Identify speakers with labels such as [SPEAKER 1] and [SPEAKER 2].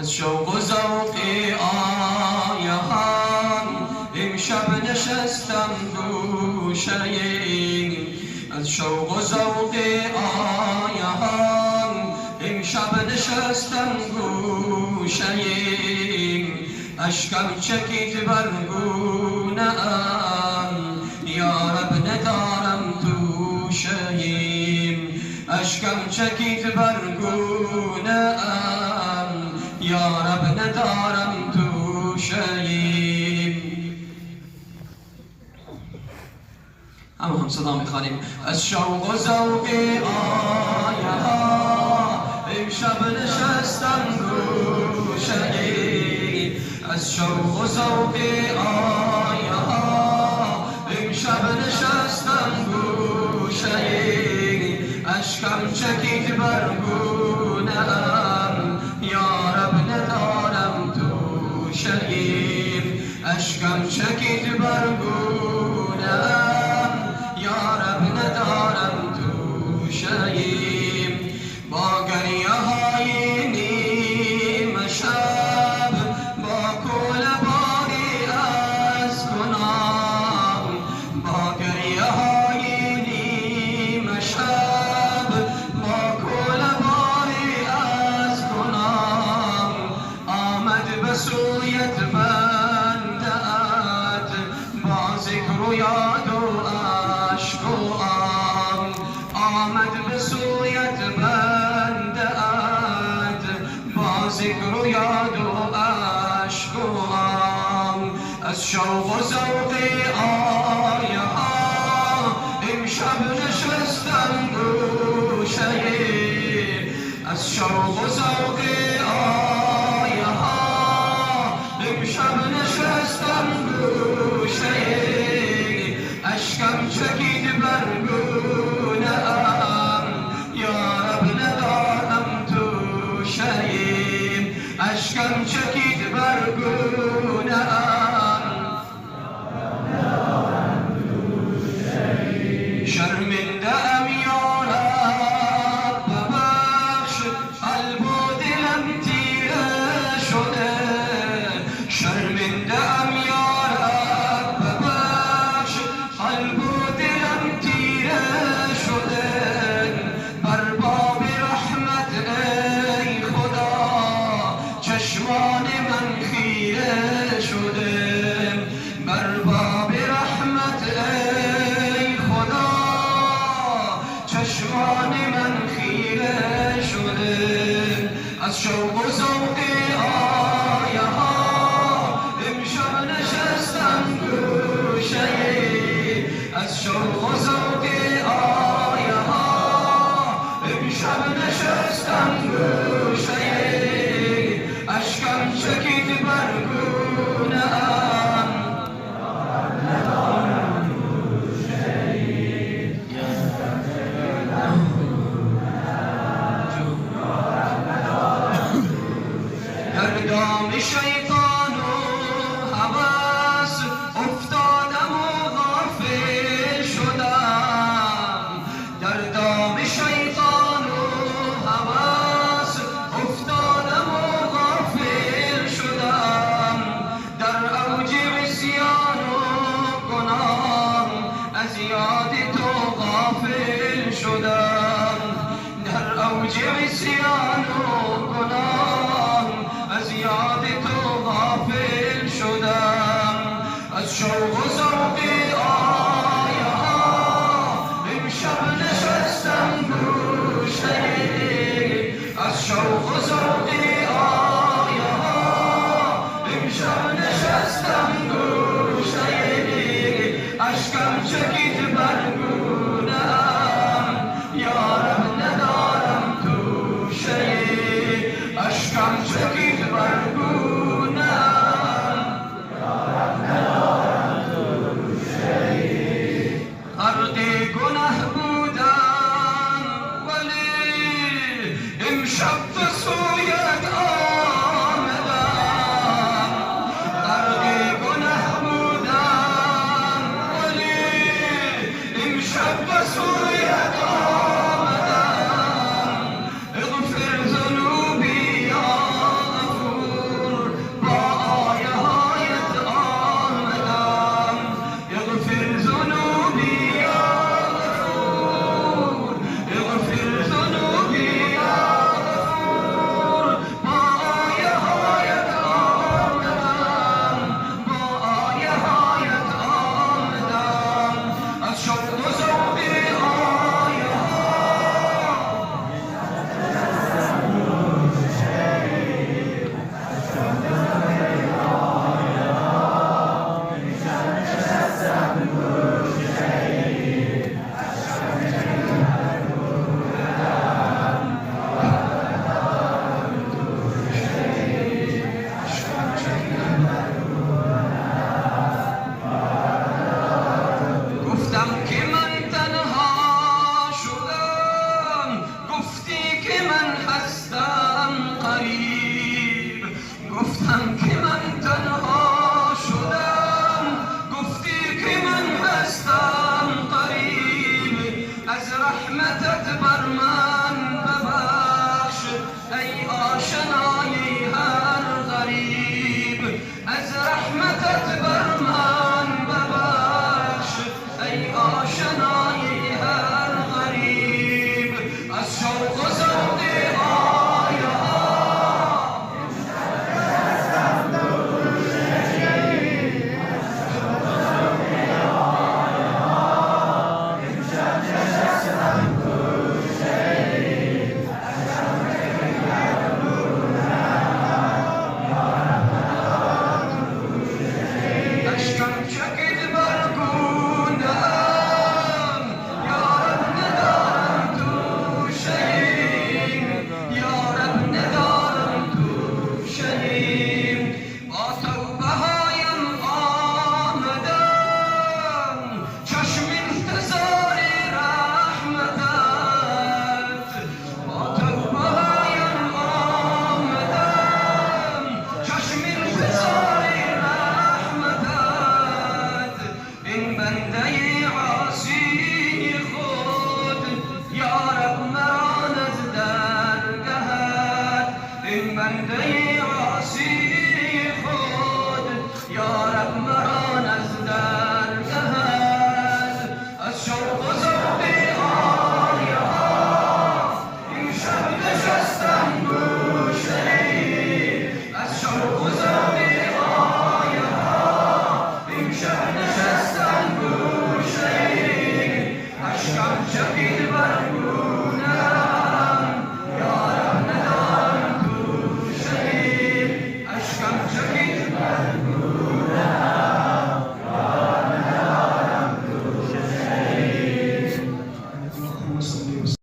[SPEAKER 1] از شوق و ذوقی آیهان امشب نشستم گوشه از شوق و ذوقی آیهان امشب نشستم گوشه اشکم چکید بر گونه ام یارب ندارم توشه اشکم چکید بر گونه ام یارب ندارم توشه هم صدا میخوانیم از شوق و ذوق آیه ها امشب نشستم گوشه از شوق و ذوق آیه ها امشب نشستم گوشه اشکم چکید بر گونه ام یارب ندارم توشه اشکم چکید بر گونه ام یارب ندارم توشه با گریه های نیم شب با کول باری از گناه با گریه های نیم شب با کول باری از گناه آمد به سویت بنده‌ات با ذکر و یاد و عشق و آم آمد به سویت بنده‌ات با ذکر و یاد و عشق و آم از شوق و ذوق آیه ها امشب نشستم گوشه از شوق و ذوق آیه ها امشب نشستم گوشه اشکم چکید بر گونه ام یارب ندارم توشه اشکم چکید بر گونه ام شرمنده ام یارب ببخش قلب و دلم تیره شده شرمنده ام یارب ببخش قلب و دلم تیره شده بر باب رحمت ای خدا چشمان من خیره شده بر باب رحمت ای خدا چشمان من خیره شده از شوق و ذوق آیه ها امشب نشستم گوشه از شوق و ذوق آیه ها امشب نشستم گوشه اشکم چکید بر گونه ام در دام شیطان و هوس افتادم و غافل شدم در دام شیطان و هوس افتادم و غافل شدم در اوج عصیان و گناه از یاد تو غافل شدم در اوج عصیان و گناه از یاد تو غافل شدم از شوق و ذوق آیه ها امشب نشستم گوشه از شوق و ذوق آیه ها امشب نشستم گوشه اشکم چکید بر گونه ام یارب ندارم توشه اشکم چکید بر گونه ام یارب ندارم توشه غرق گنه بودم ولی امشب به سویت آمدم غرق گنه بودم ولی امشب به سویت آمدم اغفر ذنوبی یا گفتم که من تنها شدم، گفتی که من هستم قریب، از رحمتت بر من ببخش ای آشنای هر غریب، از رحمتت بر من ببخش ای آشنای هر غریب، از شوق و ذوق بنده